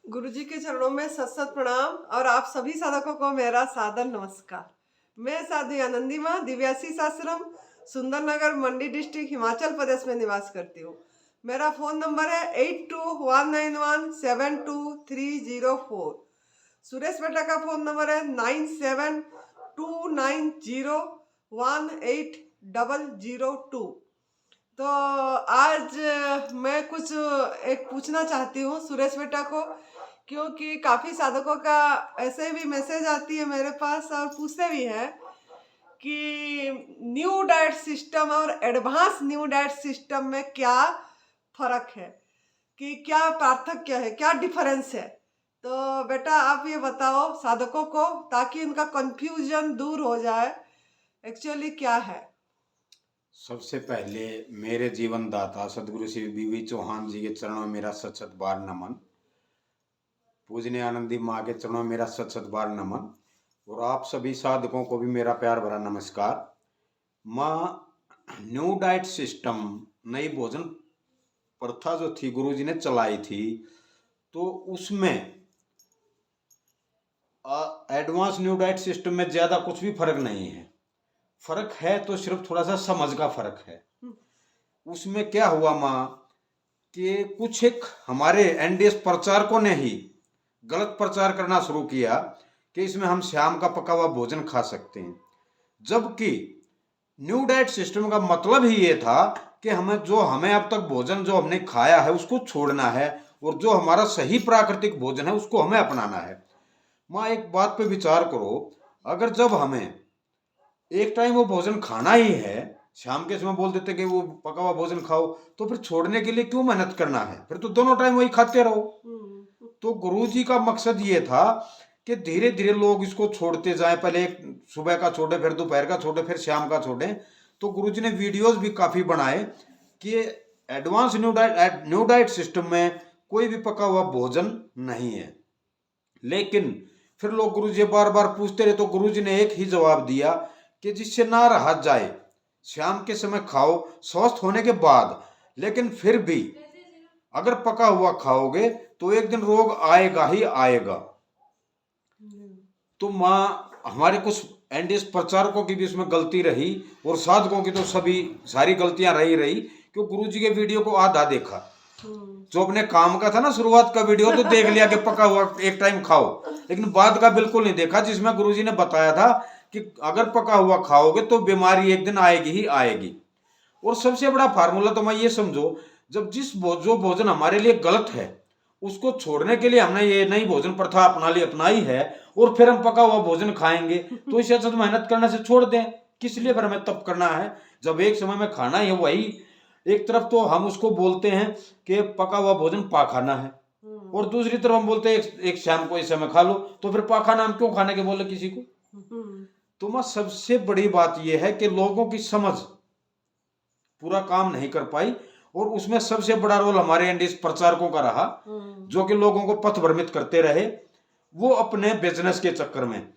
गुरुजी के चरणों में सत सत प्रणाम और आप सभी साधकों को मेरा सादर नमस्कार। मैं साध्वी आनंदी माँ दिव्याशीष आश्रम सुंदरनगर मंडी डिस्ट्रिक्ट हिमाचल प्रदेश में निवास करती हूँ। मेरा फ़ोन नंबर है 8219172304। सुरेश बेटा का फ़ोन नंबर है 9729018002। तो आज मैं कुछ एक पूछना चाहती हूँ सुरेश बेटा को, क्योंकि काफ़ी साधकों का ऐसे भी मैसेज आती है मेरे पास और पूछते भी हैं कि न्यू डाइट सिस्टम और एडवांस न्यू डाइट सिस्टम में क्या फ़र्क है, कि क्या पार्थक्य है, क्या डिफरेंस है। तो बेटा आप ये बताओ साधकों को, ताकि उनका कंफ्यूजन दूर हो जाए, एक्चुअली क्या है। सबसे पहले मेरे जीवन दाता सदगुरु श्री बीवी चौहान जी के चरणों में मेरा सत सत बार नमन। पूजनीय आनंदी माँ के चरणों में मेरा सत सत बार नमन। और आप सभी साधकों को भी मेरा प्यार भरा नमस्कार। माँ, न्यू डाइट सिस्टम, नई भोजन प्रथा जो थी गुरु जी ने चलाई थी, तो उसमें एडवांस न्यू डाइट सिस्टम में ज़्यादा कुछ भी फर्क नहीं है। फर्क है तो सिर्फ थोड़ा सा समझ का फर्क है। उसमें क्या हुआ माँ कि कुछ एक हमारे एनडीएस प्रचारकों ने ही गलत प्रचार करना शुरू किया कि इसमें हम शाम का पका हुआ भोजन खा सकते हैं, जबकि न्यू डाइट सिस्टम का मतलब ही ये था कि हमें अब तक भोजन जो हमने खाया है उसको छोड़ना है, और जो हमारा सही प्राकृतिक भोजन है उसको हमें अपनाना है। माँ, एक बात पे विचार करो, अगर जब हमें एक टाइम वो भोजन खाना ही है, शाम के समय बोल देते कि वो पका हुआ भोजन खाओ, तो फिर छोड़ने के लिए क्यों मेहनत करना है, फिर तो दोनों टाइम वही खाते रहो। तो गुरु जी का मकसद ये था कि धीरे धीरे लोग इसको छोड़ते जाएं, पहले एक सुबह का छोड़े, फिर दोपहर का छोड़े, फिर शाम का छोड़े। तो गुरु जी ने वीडियोस भी काफी बनाए कि एडवांस न्यू डाइट सिस्टम में कोई भी पका हुआ भोजन नहीं है। लेकिन फिर लोग गुरु जी बार बार पूछते रहे, तो गुरु जी ने एक ही जवाब दिया कि जिससे ना रहा जाए, शाम के समय खाओ स्वस्थ होने के बाद, लेकिन फिर भी अगर पका हुआ खाओगे तो एक दिन रोग आएगा ही आएगा। तो माँ, हमारे कुछ एनडीएस प्रचारकों की भी इसमें गलती रही, और साधकों की तो सभी सारी गलतियां रही क्योंकि गुरु जी के वीडियो को आधा देखा। जो अपने काम का था ना, शुरुआत का वीडियो तो देख लिया कि पका हुआ एक टाइम खाओ, लेकिन बाद का बिल्कुल नहीं देखा, जिसमें गुरुजी ने बताया था कि अगर पका हुआ खाओगे तो बीमारी एक दिन आएगी ही आएगी। और सबसे बड़ा फार्मूला तो मैं ये समझो, जब जो भोजन हमारे लिए गलत है उसको छोड़ने के लिए हमने ये नई भोजन प्रथा अपनाई है, और फिर हम पका हुआ भोजन खाएंगे, तो इससे अच्छा तो मेहनत करने से छोड़ दें। किस लिए फिर हमें तप करना है, जब एक समय में खाना ही है वही। एक तरफ तो हम उसको बोलते हैं कि पका हुआ भोजन पाखाना है, और दूसरी तरफ हम बोलते हैं एक शाम को इस समय खा लो, तो फिर पाखाना हम क्यों खाने के बोले किसी को। तो मैं सबसे बड़ी बात यह है कि लोगों की समझ पूरा काम नहीं कर पाई, और उसमें सबसे बड़ा रोल हमारे एनडीएस प्रचारकों का रहा, जो कि लोगों को पथ भ्रमित करते रहे। वो अपने बिजनेस के चक्कर में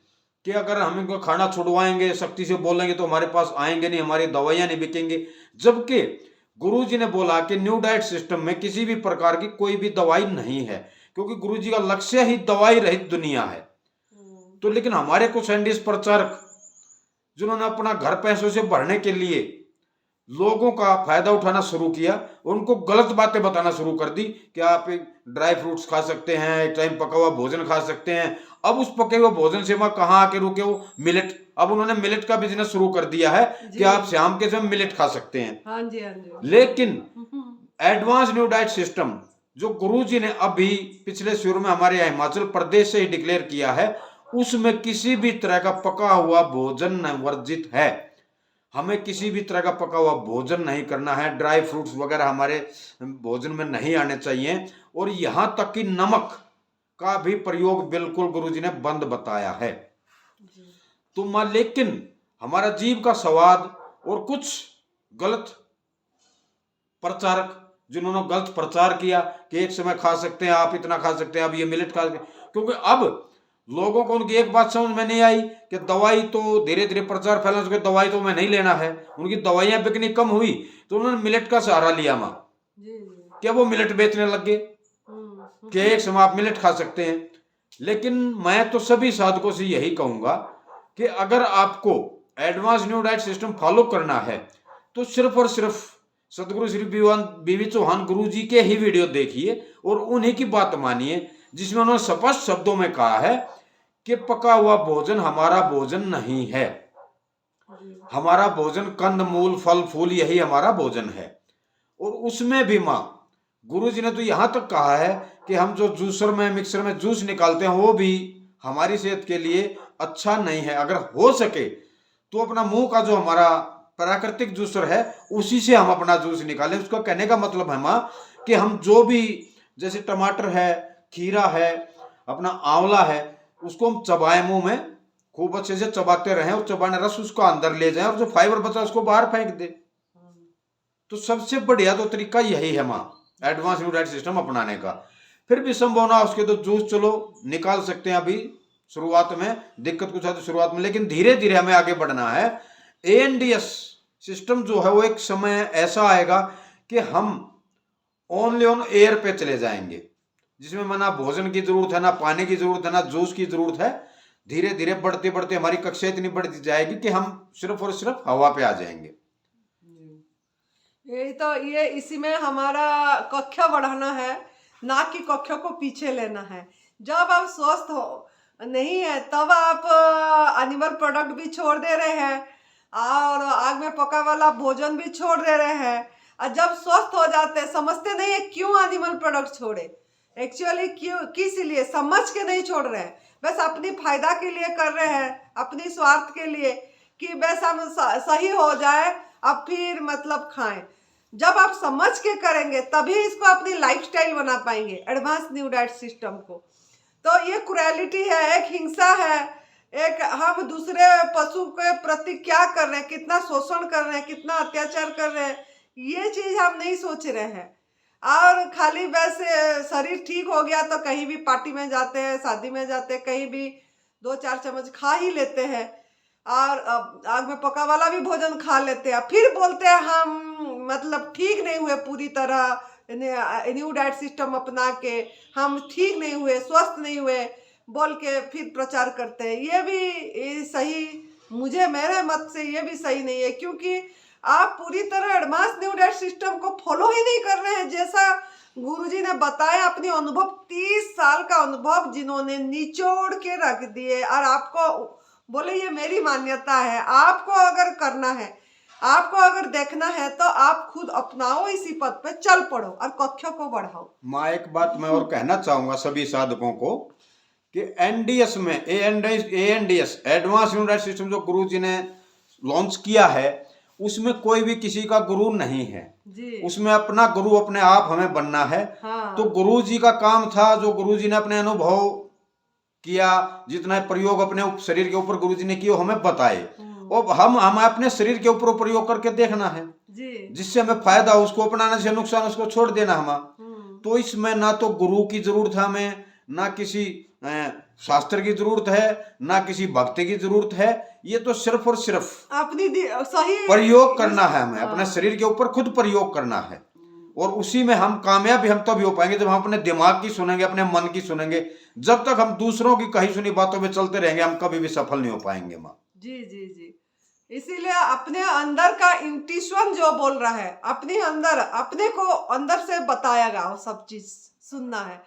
कि अगर हम इनको खाना छुड़वाएंगे, सख्ती से बोलेंगे तो हमारे पास आएंगे नहीं, हमारी दवाइयां नहीं बिकेंगी। जबकि गुरुजी ने बोला कि न्यू डाइट सिस्टम में किसी भी प्रकार की कोई भी दवाई नहीं है, क्योंकि गुरुजी का लक्ष्य ही दवाई रहित दुनिया है। तो लेकिन हमारे कुछ एनडीएस प्रचारक, जिन्होंने अपना घर पैसों से भरने के लिए लोगों का फायदा उठाना शुरू किया, उनको गलत बातें बताना शुरू कर दी कि आप ड्राई फ्रूट्स खा सकते हैं, एक टाइम पका हुआ भोजन खा सकते हैं। अब उस पके हुए भोजन से मैं कहाँ आके रुके हो, मिलेट। अब उन्होंने मिलेट का बिजनेस शुरू कर दिया है कि आप शाम के समय मिलेट खा सकते हैं। हाँ जी, हाँ जी। लेकिन एडवांस न्यू डाइट सिस्टम जो गुरुजी ने अभी पिछले शुरू में हमारे यहाँ हिमाचल प्रदेश से ही डिक्लेयर किया है, उसमें किसी भी तरह का पका हुआ भोजन वर्जित है। हमें किसी भी तरह का पका हुआ भोजन नहीं करना है, ड्राई फ्रूट्स वगैरह हमारे भोजन में नहीं आने चाहिए, और यहां तक कि नमक का भी प्रयोग बिल्कुल गुरुजी ने बंद बताया है। तो मां, लेकिन हमारा जीव का स्वाद और कुछ गलत प्रचारक जिन्होंने गलत प्रचार किया कि एक समय खा सकते हैं, आप इतना खा सकते हैं, अब ये मिलेट खा सकते हैं, क्योंकि अब लोगों को उनकी एक बात समझ में नहीं आई कि दवाई तो धीरे धीरे प्रचार फैला चुके, दवाई तो मैं नहीं लेना है। उनकी दवाइयां बिकनी कम हुई तो उन्होंने मिलेट का सहारा लिया मां, क्या वो मिलेट बेचने लग गए। कि एक समय आप मिलेट खा सकते हैं। लेकिन मैं तो सभी साधकों से यही कहूंगा कि अगर आपको advance new diet system follow करना है तो सिर्फ और सिर्फ सदगुरु श्री बीवी चौहान गुरु जी के ही वीडियो देखिए और उन्हीं की बात मानिए, जिसमें उन्होंने स्पष्ट शब्दों में कहा है कि पका हुआ भोजन हमारा भोजन नहीं है। हमारा भोजन कंद मूल फल फूल यही हमारा भोजन है। और उसमें भी माँ गुरु जी ने तो यहां तक कहा है कि हम जो जूसर में मिक्सर में जूस निकालते हैं वो भी हमारी सेहत के लिए अच्छा नहीं है। अगर हो सके तो अपना मुंह का जो हमारा प्राकृतिक जूसर है उसी से हम अपना जूस निकालें। उसका कहने का मतलब है माँ कि हम जो भी जैसे टमाटर है, खीरा है, अपना आंवला है, उसको हम चबाएं, मुंह में खूब अच्छे से चबाते रहें और चबाने रस उसका अंदर ले जाएं और जो फाइबर बचा उसको बाहर फेंक दे। तो सबसे बढ़िया तो तरीका यही है माँ एडवांस न्यू डाइट सिस्टम अपनाने का। फिर भी संभव ना उसके तो जूस चलो निकाल सकते हैं, अभी शुरुआत में दिक्कत कुछ है तो शुरुआत में, लेकिन धीरे धीरे हमें आगे बढ़ना है। एएनडीएस सिस्टम जो है वो एक समय ऐसा आएगा कि हम ओनली ऑन एयर पे चले जाएंगे, जिसमें ना भोजन की जरूरत है, ना पानी की जरूरत है, ना जूस की जरूरत है। धीरे धीरे बढ़ते बढ़ते हमारी कक्षा इतनी बढ़ती जाएगी कि हम सिर्फ और सिर्फ हवा पे आ जाएंगे। यही तो, ये इसी में हमारा कक्षा बढ़ाना है, ना कि कक्षा को पीछे लेना है। जब आप स्वस्थ हो नहीं है तब आप एनिमल प्रोडक्ट भी छोड़ दे रहे हैं और आग में पका वाला भोजन भी छोड़ दे रहे हैं। और जब स्वस्थ हो जाते समझते नहीं है क्यों एनिमल प्रोडक्ट छोड़े। एक्चुअली क्यों, किस लिए समझ के नहीं छोड़ रहे हैं, बस अपनी फायदा के लिए कर रहे हैं, अपनी स्वार्थ के लिए कि बस हम सही हो जाए अब फिर मतलब खाएं। जब आप समझ के करेंगे तभी इसको अपनी लाइफस्टाइल बना पाएंगे एडवांस न्यू डाइट सिस्टम को। तो ये क्रुएलिटी है, एक हिंसा है, एक हम दूसरे पशु के प्रति क्या कर रहे हैं, कितना शोषण कर रहे हैं, कितना अत्याचार कर रहे हैं, ये चीज हम नहीं सोच रहे हैं। और खाली वैसे शरीर ठीक हो गया तो कहीं भी पार्टी में जाते हैं, शादी में जाते हैं, कहीं भी 2-4 चम्मच खा ही लेते हैं और आग में पका वाला भी भोजन खा लेते हैं। फिर बोलते हैं हम मतलब ठीक नहीं हुए पूरी तरह न्यू डाइट सिस्टम अपना के, हम ठीक नहीं हुए, स्वस्थ नहीं हुए बोल के फिर प्रचार करते हैं। ये भी सही, मुझे मेरे मत से ये भी सही नहीं है, क्योंकि आप पूरी तरह एडवांस न्यू डाइट सिस्टम को फॉलो ही नहीं कर रहे हैं। जैसा गुरुजी ने बताया अपनी अनुभव, 30 साल का अनुभव जिन्होंने निचोड़ के रख दिए और आपको बोले ये मेरी मान्यता है। आपको अगर करना है, आपको अगर देखना है तो आप खुद अपनाओ, इसी पद पे चल पड़ो और कक्षा को बढ़ाओ। माँ एक बात मैं और कहना चाहूंगा सभी साधकों को कि एनडीएस में एएनडीएस एडवांस न्यू डाइट सिस्टम जो गुरुजी ने लॉन्च किया है उसमें कोई भी किसी का गुरु नहीं है जी। उसमें अपना गुरु अपने आप हमें बनना है। हाँ। तो गुरुजी का काम था, जो गुरुजी ने अपने अनुभव किया, जितना प्रयोग अपने शरीर के ऊपर गुरुजी ने किया हमें बताए, और हम अपने शरीर के ऊपर प्रयोग करके देखना है जी। जिससे हमें फायदा हो, उसको अपनाने से नुकसान उसको छोड़ देना हमें। तो इसमें ना तो गुरु की जरूरत है हमें, ना किसी शास्त्र की जरूरत है, ना किसी भक्ति की जरूरत है। ये तो सिर्फ और सिर्फ अपनी सही प्रयोग करना है हमें, अपने शरीर के ऊपर खुद प्रयोग करना है। और उसी में हम कामयाब हम तभी हो पाएंगे जब हम अपने दिमाग की सुनेंगे, अपने मन की सुनेंगे। जब तक हम दूसरों की कही सुनी बातों में चलते रहेंगे हम कभी भी सफल नहीं हो पाएंगे माँ। जी जी जी। इसीलिए अपने अंदर का इंट्यूशन जो बोल रहा है, अपने अंदर, अपने को अंदर से बताएगा वो सब चीज सुनना है।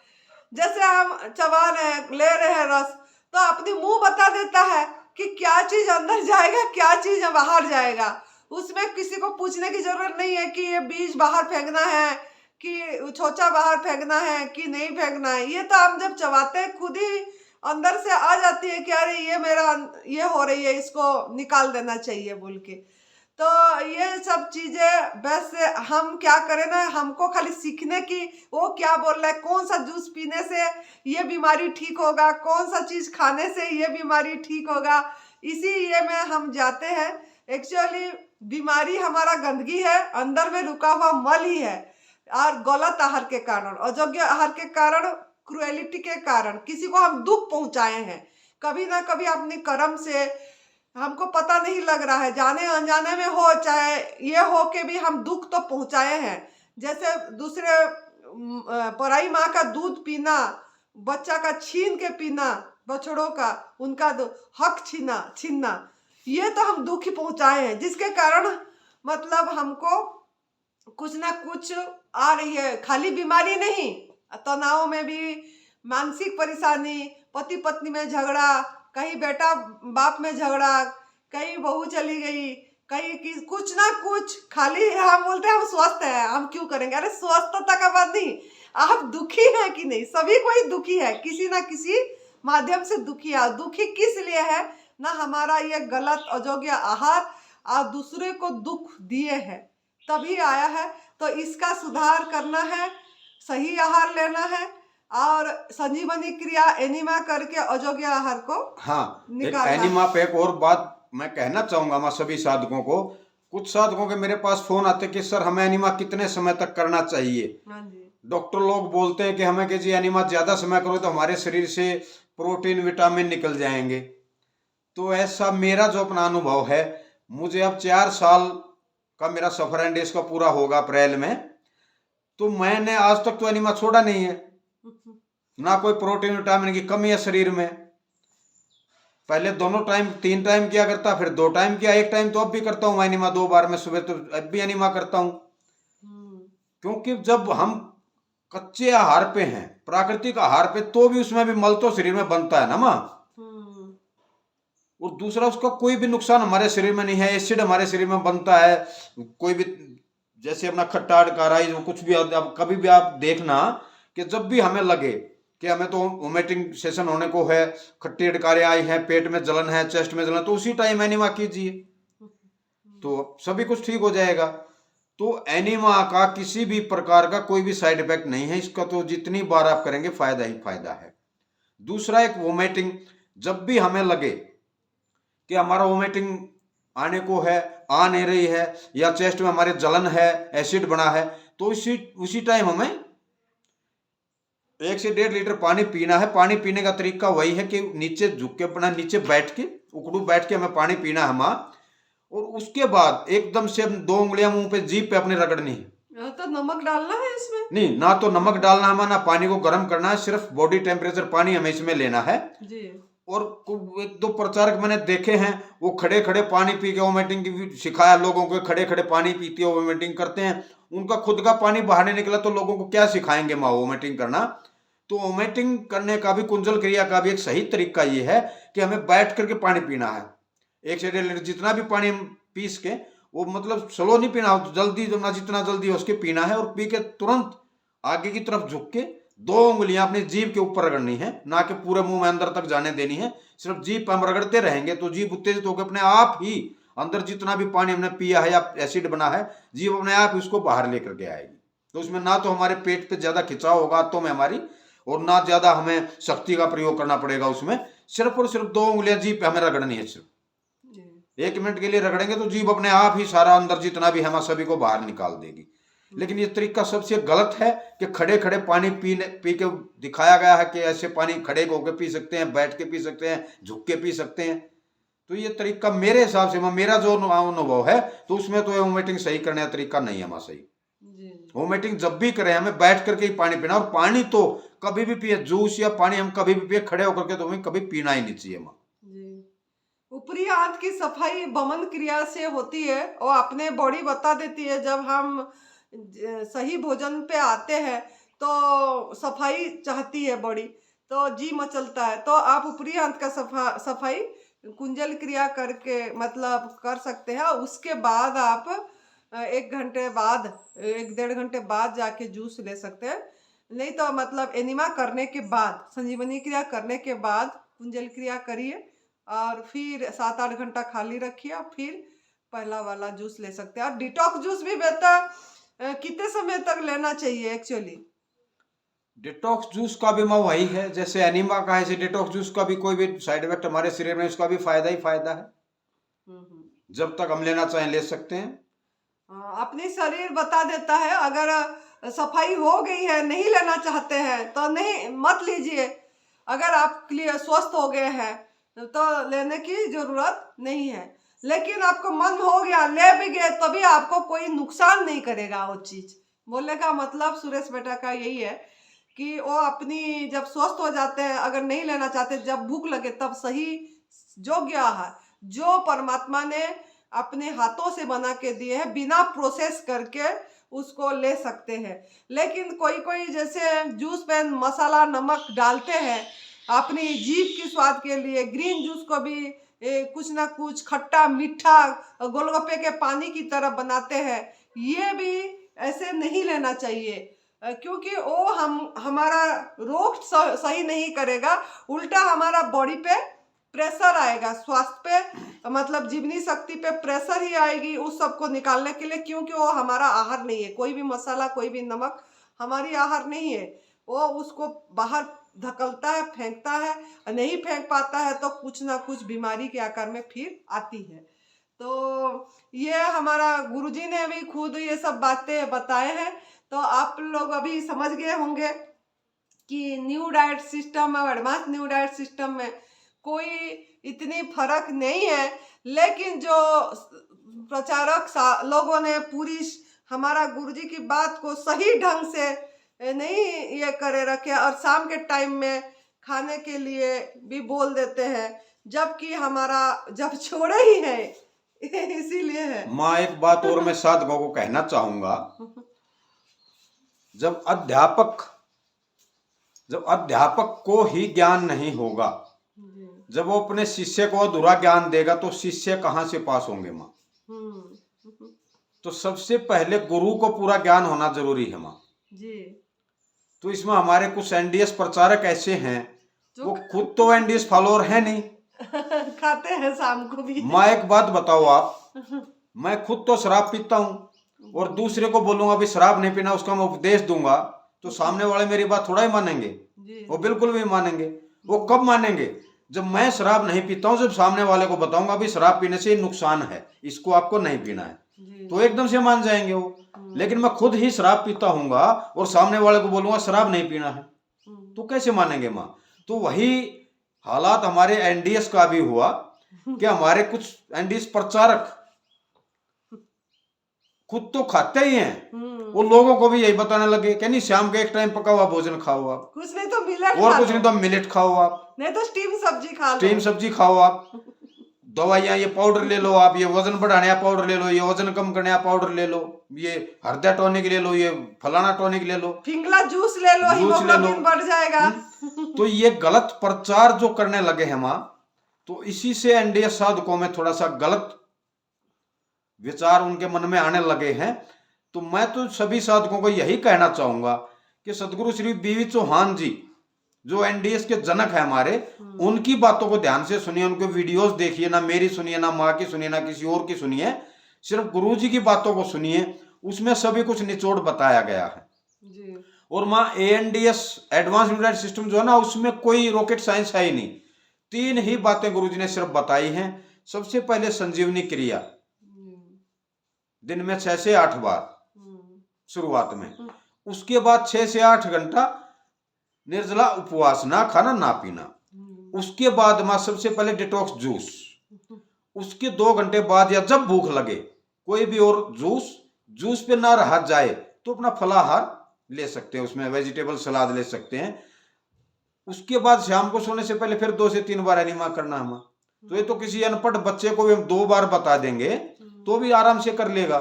जैसे हम चबा रहे हैं, ले रहे हैं रस, तो अपनी मुंह बता देता है कि क्या चीज अंदर जाएगा, क्या चीज बाहर जाएगा। उसमें किसी को पूछने की जरूरत नहीं है कि ये बीज बाहर फेंकना है कि छोचा बाहर फेंकना है कि नहीं फेंकना है। ये तो हम जब चबाते हैं खुद ही अंदर से आ जाती है कि अरे ये मेरा ये हो रही है, इसको निकाल देना चाहिए बोल के। तो ये सब चीजें बस हम क्या करें ना, हमको खाली सीखने की वो क्या बोल रहा है, कौन सा जूस पीने से ये बीमारी ठीक होगा, कौन सा चीज खाने से ये बीमारी ठीक होगा, इसी ये में हम जाते हैं। एक्चुअली बीमारी हमारा गंदगी है, अंदर में रुका हुआ मल ही है, और गलत आहार के कारण, अयोग्य आहार के कारण, क्रुएलिटी के कारण किसी को हम दुख पहुंचाए हैं कभी ना कभी अपने कर्म से। हमको पता नहीं लग रहा है, जाने अनजाने में हो चाहे ये हो के भी हम दुख तो पहुंचाए हैं। जैसे दूसरे पराई माँ का दूध पीना, बच्चा का छीन के पीना, बछड़ों का उनका हक छीनना, ये तो हम दुख ही पहुंचाए हैं, जिसके कारण मतलब हमको कुछ ना कुछ आ रही है। खाली बीमारी नहीं, तनाव में भी मानसिक परेशानी, पति पत्नी में झगड़ा, कहीं बेटा बाप में झगड़ा, कहीं बहू चली गई, कहीं की कुछ ना कुछ। खाली हम बोलते हैं हम स्वस्थ हैं, हम क्यों करेंगे? अरे स्वस्थता का बात नहीं, आप दुखी हैं कि नहीं? सभी कोई दुखी है, किसी ना किसी माध्यम से दुखी है। दुखी किस लिए है? ना हमारा ये गलत अयोग्य आहार और दूसरे को दुख दिए है, तभी आया है। तो इसका सुधार करना है, सही आहार लेना है और संजीवनी क्रिया एनिमा करके अयोग्य आहार को हाँ, एक निकालना। एनिमा पे एक और बात मैं कहना चाहूंगा मैं सभी साधकों को। कुछ साधकों के मेरे पास फोन आते कि सर हमें एनिमा कितने समय तक करना चाहिए। हाँ जी। डॉक्टर लोग बोलते हैं कि हमें कि जी एनिमा ज्यादा समय करो तो हमारे शरीर से प्रोटीन विटामिन निकल जाएंगे। तो ऐसा मेरा जो अपना अनुभव है, मुझे अब 4 साल का मेरा सफर एंड डेज का पूरा होगा अप्रैल में, तो मैंने आज तक तो एनिमा छोड़ा नहीं है। ना कोई प्रोटीन विटामिन की कमी है शरीर में। पहले दोनों टाइम 3 टाइम किया करता, फिर 2 टाइम किया, 1 टाइम तो अब भी करता हूँ एनिमा 2 बार में सुबह, तो अब भी एनिमा करता हूँ। क्योंकि जब हम कच्चे आहार पे हैं, प्राकृतिक आहार पे, तो भी उसमें भी मल तो शरीर में बनता है ना माँ। और दूसरा उसका कोई भी नुकसान हमारे शरीर में नहीं है। एसिड हमारे शरीर में बनता है, कोई भी जैसे अपना खट्टा अड़काराई कुछ भी, अब कभी भी आप देखना कि जब भी हमें लगे कि हमें तो वोमिटिंग सेशन होने को है, खट्टी अड़कारे आई है, पेट में जलन है, चेस्ट में जलन, तो उसी टाइम एनिमा कीजिए तो सभी कुछ ठीक हो जाएगा। तो एनिमा का किसी भी प्रकार का कोई भी साइड इफेक्ट नहीं है इसका, तो जितनी बार आप करेंगे फायदा ही फायदा है। दूसरा, एक वोमिटिंग, जब भी हमें लगे कि हमारा वोमिटिंग आने को है, आ नहीं रही है, या चेस्ट में हमारे जलन है, एसिड बना है, तो उसी टाइम हमें 1 से 1.5 लीटर पानी पीना है। पानी पीने का तरीका वही है कि नीचे झुक के, अपना नीचे बैठ के, उकड़ू बैठ के हमें पानी पीना है माँ। और उसके बाद एकदम से 2 उंगलियां मुंह पे, जीभ पे अपने रगड़नी है। तो नमक डालना है इसमें? नहीं, ना तो नमक डालना है, ना पानी को गर्म करना है, सिर्फ बॉडी टेम्परेचर पानी हमें इसमें लेना है जी। और 1-2 प्रचारक मैंने देखे हैं, वो खड़े खड़े पानी पी के वोमिटिंग की सिखाया लोगों को, खड़े खड़े पानी पीते हो वोमिटिंग करते हैं, उनका खुद का पानी बाहर नहीं निकला तो लोगों को क्या सिखाएंगे माँ वोमिटिंग करना। तो वोमिटिंग करने का भी, कुंजल क्रिया का भी एक सही तरीका ये है कि हमें बैठ करके पानी पीना है। 1 से 1.5 लीटर जितना भी पानी हम पीस के, वो मतलब स्लो नहीं पीना, जल्दी जितना जल्दी हो उसके पीना है, और पी के तुरंत आगे की तरफ झुक के 2 उंगलियां अपनी जीभ के ऊपर रगड़नी है, ना कि पूरे मुंह में अंदर तक जाने देनी है। सिर्फ जीभ पर हम रगड़ते रहेंगे तो जीभ उत्तेजित होकर अपने आप ही अंदर जितना भी पानी हमने पिया है या एसिड बना है, जीभ अपने आप उसको बाहर लेकर के आएगी। तो उसमें ना तो हमारे पेट पे ज्यादा खिंचाव होगा हाथों में हमारी, और ना ज्यादा हमें शक्ति का प्रयोग करना पड़ेगा उसमें। सिर्फ और सिर्फ 2 उंगलियां जीभ पे हमें रगड़नी है। सिर्फ 1 मिनट के लिए रगड़ेंगे तो जीभ अपने आप ही सारा अंदर जितना भी है सभी को बाहर निकाल देगी। लेकिन ये तरीका सबसे गलत है कि खड़े खड़े पानी पी के दिखाया गया है कि ऐसे पानी खड़े होकर पी सकते हैं, बैठ के पी सकते हैं, झुक के पी सकते हैं। तो ये तरीका मेरे हिसाब से, मेरा जो अनुभव है, तो उसमें तो वोमिटिंग सही करने का तरीका नहीं है हमारा सही। वोमिटिंग जब भी करें हमें बैठ करके ही पानी पीना, और पानी तो कभी भी पिए, जूस या पानी हम कभी भी पिए खड़े होकर के, तो हमें कभी पीना ही नहीं चाहिए माँ। ऊपरी आंत की सफाई बमन क्रिया से होती है और अपने बॉडी बता देती है। जब हम सही भोजन पे आते हैं तो सफाई चाहती है बॉडी, तो जी मचलता है। तो आप ऊपरी आंत का सफाई कुंजल क्रिया करके मतलब कर सकते हैं। उसके बाद आप 1 घंटे बाद, 1-1.5 घंटे बाद जाके जूस ले सकते हैं। नहीं तो मतलब एनिमा करने के बाद, संजीवनी क्रिया करने के बाद कुंजल क्रिया करिए और फिर 7-8 घंटा खाली रखिए, फिर पहला वाला जूस ले सकते हैं। और डिटॉक्स जूस भी बेहतर कितने समय तक लेना चाहिए एक्चुअली? डिटॉक्स जूस का भी मैं वही है, जैसे एनीमा का है, ऐसे डिटॉक्स जूस का भी कोई भी साइड इफेक्ट हमारे शरीर में, उसका भी फायदा ही फायदा है। जब तक हम लेना चाहें ले सकते हैं। अपनी शरीर बता देता है। अगर सफाई हो गई है, नहीं लेना चाहते हैं तो नहीं, मत लीजिए। अगर आप क्लियर स्वस्थ हो गए हैं तो लेने की जरूरत नहीं है। लेकिन आपको मन हो गया, ले भी गए, तभी आपको कोई नुकसान नहीं करेगा वो चीज। बोलने का मतलब सुरेश बेटा का यही है कि वो अपनी जब स्वस्थ हो जाते हैं, अगर नहीं लेना चाहते, जब भूख लगे तब सही योग्य आहार जो परमात्मा ने अपने हाथों से बना के दिए हैं, बिना प्रोसेस करके उसको ले सकते हैं। लेकिन कोई कोई जैसे जूस में मसाला नमक डालते हैं अपनी जीभ की स्वाद के लिए, ग्रीन जूस को भी कुछ ना कुछ खट्टा मीठा गोलगप्पे के पानी की तरह बनाते हैं। ये भी ऐसे नहीं लेना चाहिए, क्योंकि वो हमारा रोग सही नहीं करेगा, उल्टा हमारा बॉडी पे प्रेशर आएगा, स्वास्थ्य पे मतलब जीवनी शक्ति पे प्रेशर ही आएगी उस सबको निकालने के लिए, क्योंकि वो हमारा आहार नहीं है। कोई भी मसाला कोई भी नमक हमारी आहार नहीं है, वो उसको बाहर धकलता है, फेंकता है, नहीं फेंक पाता है तो कुछ ना कुछ बीमारी के आकार में फिर आती है। तो ये हमारा गुरुजी ने भी खुद ये सब बातें बताए हैं, तो आप लोग अभी समझ गए होंगे कि न्यू डाइट सिस्टम और एडवांस न्यू डाइट सिस्टम में कोई इतनी फर्क नहीं है। लेकिन जो प्रचारक लोगों ने पूरी हमारा गुरुजी की बात को सही ढंग से नहीं ये करे रखे, और शाम के टाइम में खाने के लिए भी बोल देते हैं, जबकि हमारा जब छोड़े ही है इसीलिए है। माँ एक बात और मैं साधकों को कहना चाहूंगा, जब अध्यापक को ही ज्ञान नहीं होगा, जब वो अपने शिष्य को अधूरा ज्ञान देगा तो शिष्य कहाँ से पास होंगे माँ। तो सबसे पहले गुरु को पूरा ज्ञान होना जरूरी है माँ जी। तो इसमें हमारे कुछ एनडीएस प्रचारक ऐसे हैं, वो खुद तो एनडीएस फॉलोअर है नहीं, खाते हैं शाम को भी। माँ एक बात बताओ आप, मैं खुद तो शराब पीता हूँ और दूसरे को बोलूंगा भी शराब नहीं पीना, उसका मैं उपदेश दूंगा तो सामने वाले मेरी बात थोड़ा ही मानेंगे, वो बिल्कुल भी मानेंगे। वो कब मानेंगे? जब मैं शराब नहीं पीता हूँ, जब सामने वाले को बताऊंगा भी शराब पीने से नुकसान है, इसको आपको नहीं पीना है, तो एकदम से मान जाएंगे वो। लेकिन मैं खुद ही शराब पीता हूँगा और सामने वाले को बोलूंगा शराब नहीं पीना है, तो कैसे मानेंगे माँ। तो वही हालात हमारे एनडीएस का भी हुआ कि हमारे कुछ एनडीएस प्रचारक खुद तो खाते ही हैं, वो लोगों को भी यही बताने लगे कि नहीं शाम के एक टाइम पका हुआ भोजन खाओ आप, कुछ नहीं तो मिलेट और कुछ नहीं तो मिलेट खाओ आप, नहीं तो स्टीम सब्जी खा लो, स्टीम सब्जी खाओ आप, दवाइयाँ ये पाउडर ले लो आप, ये वजन बढ़ाने पाउडर ले लो, ये वजन कम करने पाउडर ले लो, ये हृदय टॉनिक ले लो, ये फलाना टॉनिक ले लो, फिंगला जूस ले लो, हीमोग्लोबिन बढ़ जाएगा। तो ये गलत प्रचार जो करने लगे हैं माँ, तो इसी से एनडीएस साधकों में थोड़ा सा गलत विचार उनके मन में आने लगे हैं। तो मैं तो सभी साधकों को यही कहना चाहूंगा कि सदगुरु श्री बीवी चौहान जी जो एनडीएस के जनक है हमारे, उनकी बातों को ध्यान से सुनिए, उनके वीडियोस देखिए, ना मेरी सुनिए, ना माँ की सुनिए, ना किसी और की सुनिए, सिर्फ गुरु जी की बातों को सुनिए, उसमें सभी कुछ निचोड़ बताया गया है जी। और माँ एएनडीएस एडवांस न्यू डाइट सिस्टम जो है ना, उसमें कोई रॉकेट साइंस है ही नहीं, 3 ही बातें गुरु जी ने सिर्फ बताई हैं। सबसे पहले संजीवनी क्रिया दिन में 6 से 8 बार शुरुआत में, उसके बाद 6 से 8 घंटा निर्जला उपवास, ना खाना ना पीना, उसके बाद मां सबसे पहले डिटॉक्स जूस, उसके 2 घंटे बाद या जब भूख लगे कोई भी और जूस पे ना रहा जाए तो अपना फलाहार ले सकते हैं, उसमें वेजिटेबल सलाद ले सकते हैं। उसके बाद शाम को सोने से पहले फिर 2 से 3 बार एनिमा करना है। तो ये तो किसी अनपढ़ बच्चे को भी हम 2 बार बता देंगे तो भी आराम से कर लेगा।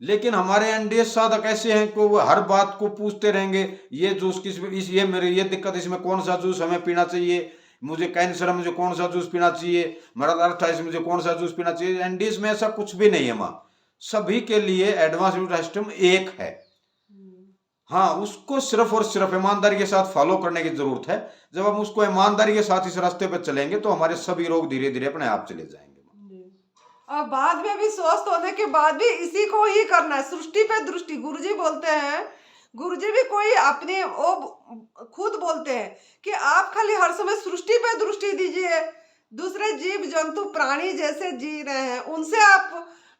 लेकिन हमारे एनडीएस साधक ऐसे हैं कि वो हर बात को पूछते रहेंगे, ये जूस ये मेरी ये दिक्कत, इसमें कौन सा जूस हमें पीना चाहिए, मुझे कैंसर है मुझे कौन सा जूस पीना चाहिए, मेरा अर्थाइटिस मुझे कौन सा जूस पीना चाहिए। एनडीएस में ऐसा कुछ भी नहीं है माँ, सभी के लिए एडवांस न्यूट्रिशन सिस्टम एक है। हाँ, उसको सिर्फ और सिर्फ ईमानदारी के साथ फॉलो करने की जरूरत है। जब हम उसको ईमानदारी के साथ इस रास्ते पर चलेंगे तो हमारे सभी रोग धीरे धीरे अपने आप चले जाएंगे। और बाद में भी स्वस्थ होने के बाद भी इसी को ही करना है, सृष्टि पे दृष्टि। गुरुजी बोलते हैं, गुरुजी भी कोई अपने वो खुद बोलते हैं कि आप खाली हर समय सृष्टि पे दृष्टि दीजिए, दूसरे जीव जंतु प्राणी जैसे जी रहे हैं उनसे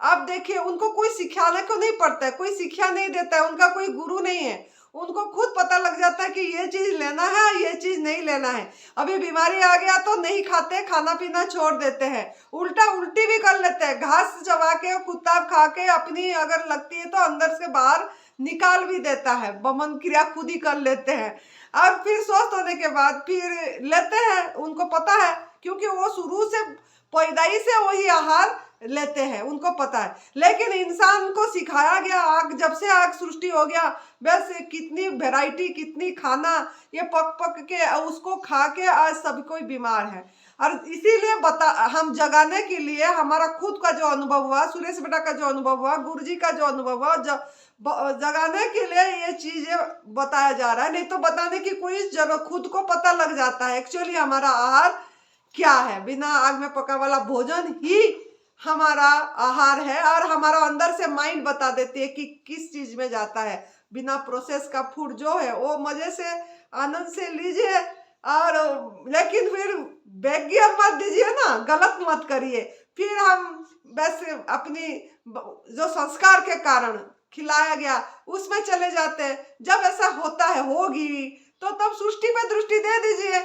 आप देखिए, उनको कोई सिखाने को नहीं पड़ता है, कोई शिक्षा नहीं देता है, उनका कोई गुरु नहीं है, उनको खुद पता लग जाता है कि ये चीज लेना है ये चीज नहीं लेना है। अभी बीमारी आ गया तो नहीं खाते, खाना पीना छोड़ देते हैं, उल्टा उल्टी भी कर लेते हैं, घास चबा के कुत्ता खा के अपनी अगर लगती है तो अंदर से बाहर निकाल भी देता है, बमन क्रिया खुद ही कर लेते हैं और फिर स्वस्थ होने के बाद फिर लेते हैं। उनको पता है क्योंकि वो शुरू से पैदाइश से वही आहार लेते हैं, उनको पता है। लेकिन इंसान को सिखाया गया, आग जब से आग सृष्टि हो गया बस कितनी वैरायटी, कितनी खाना ये पक पक के उसको खा के आज सभी कोई बीमार है। और इसीलिए हम जगाने के लिए हमारा खुद का जो अनुभव हुआ, सुरेश बेटा का जो अनुभव हुआ, गुरुजी का जो अनुभव हुआ, जगाने के लिए ये चीजें बताया जा रहा है। नहीं तो बताने की कोई जरूरत, खुद को पता लग जाता है एक्चुअली हमारा आहार क्या है। बिना आग में पका वाला भोजन ही हमारा आहार है और हमारा अंदर से माइंड बता देती है कि किस चीज में जाता है। बिना प्रोसेस का फूड जो है वो मजे से आनंद से लीजिए और लेकिन फिर बैगियर मत दीजिए ना, गलत मत करिए। फिर हम बस अपनी जो संस्कार के कारण खिलाया गया उसमें चले जाते हैं। जब ऐसा होता है, होगी तो तब सृष्टि पे दृष्टि दे दीजिए।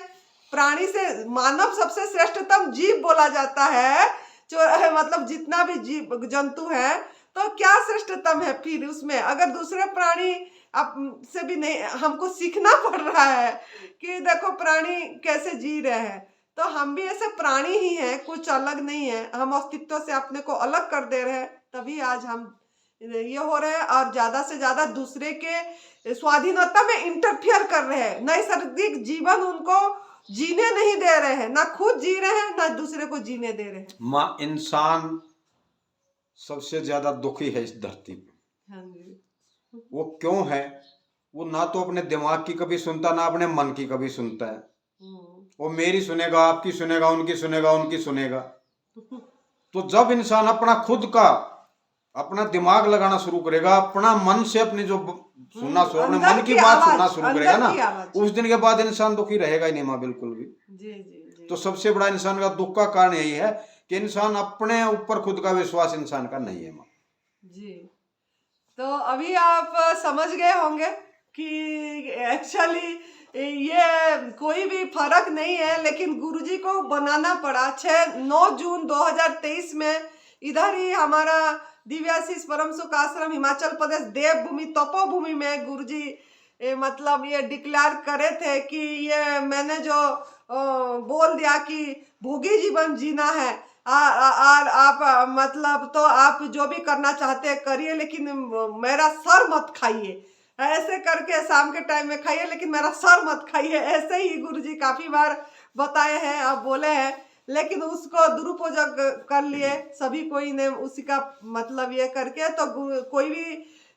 प्राणी से मानव सबसे श्रेष्ठतम जीव बोला जाता है, जो मतलब जितना भी जीव जंतु है तो क्या श्रेष्ठतम है फिर उसमें। अगर दूसरे प्राणी से भी नहीं, हमको सीखना पड़ रहा है कि देखो प्राणी कैसे जी रहे हैं, तो हम भी ऐसे प्राणी ही हैं, कुछ अलग नहीं है। हम अस्तित्व से अपने को अलग कर दे रहे हैं, तभी आज हम ये हो रहे हैं और ज्यादा से ज्यादा दूसरे के स्वाधीनता में इंटरफियर कर रहे हैं। नैसर्गिक जीवन उनको जीने नहीं दे रहे हैं, ना खुद जी रहे हैं ना दूसरे को जीने दे रहे हैं। माँ, इंसान सबसे ज्यादा दुखी है इस धरती पे। हाँ जी। वो क्यों है? वो ना तो अपने दिमाग की कभी सुनता, ना अपने मन की कभी सुनता है। वो मेरी सुनेगा, आपकी सुनेगा, उनकी सुनेगा, उनकी सुनेगा। तो जब इंसान अपना खुद का अपना दिमाग लगाना शुरू करेगा, अपना मन से अपनी जो सुनना शुरू, अपने मन की बात सुनना शुरू करेगा ना, उस दिन के बाद इंसान दुखी रहेगा ही नहीं माँ, बिल्कुल भी। जी जी जी। तो सबसे बड़ा इंसान का दुख का कारण यही है कि इंसान अपने ऊपर खुद का विश्वास इंसान का नहीं है माँ जी। तो अभी आप समझ गए होंगे कि एक्चुअली ये कोई भी फर्क नहीं है, लेकिन गुरुजी को बनाना पड़ा। 9 जून 2023 में इधर ही हमारा दिव्याशीष परम सुख आश्रम हिमाचल प्रदेश देवभूमि तपोभूमि में गुरुजी मतलब ये डिक्लेयर करे थे कि ये मैंने जो बोल दिया कि भोगी जीवन जीना है और आप मतलब तो आप जो भी करना चाहते हैं करिए, लेकिन मेरा सर मत खाइए। ऐसे करके शाम के टाइम में खाइए लेकिन मेरा सर मत खाइए। ऐसे ही गुरुजी काफी बार बताए हैं, आप बोले हैं, लेकिन उसको दुरुपयोग कर लिए सभी कोई ने उसी का मतलब ये करके। तो कोई भी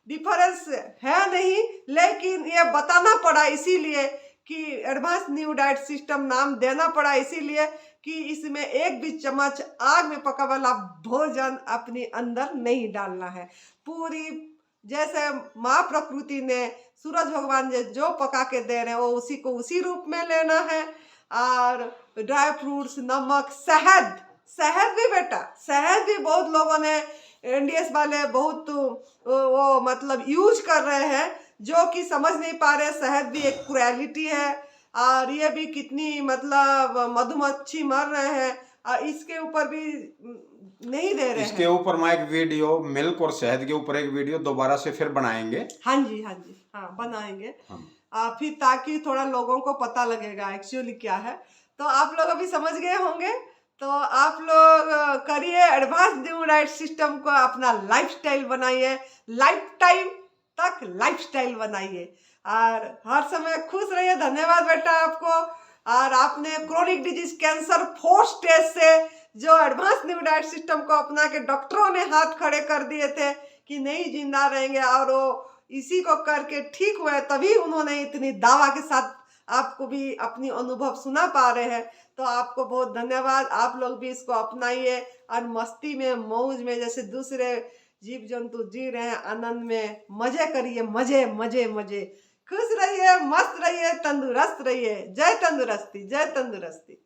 डिफरेंस है नहीं, लेकिन ये बताना पड़ा इसीलिए कि एडवांस न्यू डाइट सिस्टम नाम देना पड़ा, इसीलिए कि इसमें एक भी चम्मच आग में पका वाला भोजन अपने अंदर नहीं डालना है। पूरी जैसे माँ प्रकृति ने, सूरज भगवान जो पका के दे रहे हैं वो उसी को उसी रूप में लेना है। और ड्राई फ्रूट्स, नमक, शहद भी बेटा, शहद भी बहुत लोगों ने एनडीएस वाले बहुत वो मतलब यूज कर रहे हैं, जो कि समझ नहीं पा रहे शहद भी एक क्वालिटी है और ये भी कितनी मतलब मधुमक्खी मर रहे हैं और इसके ऊपर भी नहीं दे रहे हैं। इसके ऊपर मैं एक वीडियो, मिल्क और शहद के ऊपर एक वीडियो दोबारा से फिर बनाएंगे। हाँ जी हाँ जी, हाँ बनाएंगे फिर, ताकि थोड़ा लोगों को पता लगेगा एक्चुअली क्या है। तो आप लोग अभी समझ गए होंगे, तो आप लोग करिए एडवांस न्यू डाइट सिस्टम को अपना लाइफस्टाइल बनाइए, लाइफ टाइम तक लाइफस्टाइल बनाइए और हर समय खुश रहिए। धन्यवाद बेटा आपको। और आपने क्रोनिक डिजीज कैंसर 4 स्टेज से जो एडवांस न्यू डाइट सिस्टम को अपना के डॉक्टरों ने हाथ खड़े कर दिए थे कि नहीं जिंदा रहेंगे, और वो इसी को करके ठीक हुए, तभी उन्होंने इतनी दावा के साथ आपको भी अपनी अनुभव सुना पा रहे हैं। तो आपको बहुत धन्यवाद। आप लोग भी इसको अपनाइए और मस्ती में, मौज में, जैसे दूसरे जीव जंतु जी रहे हैं, आनंद में मजे करिए, मजे मजे मजे। खुश रहिए, मस्त रहिए, तंदुरुस्त रहिए। जय तंदुरुस्ती, जय तंदुरुस्ती।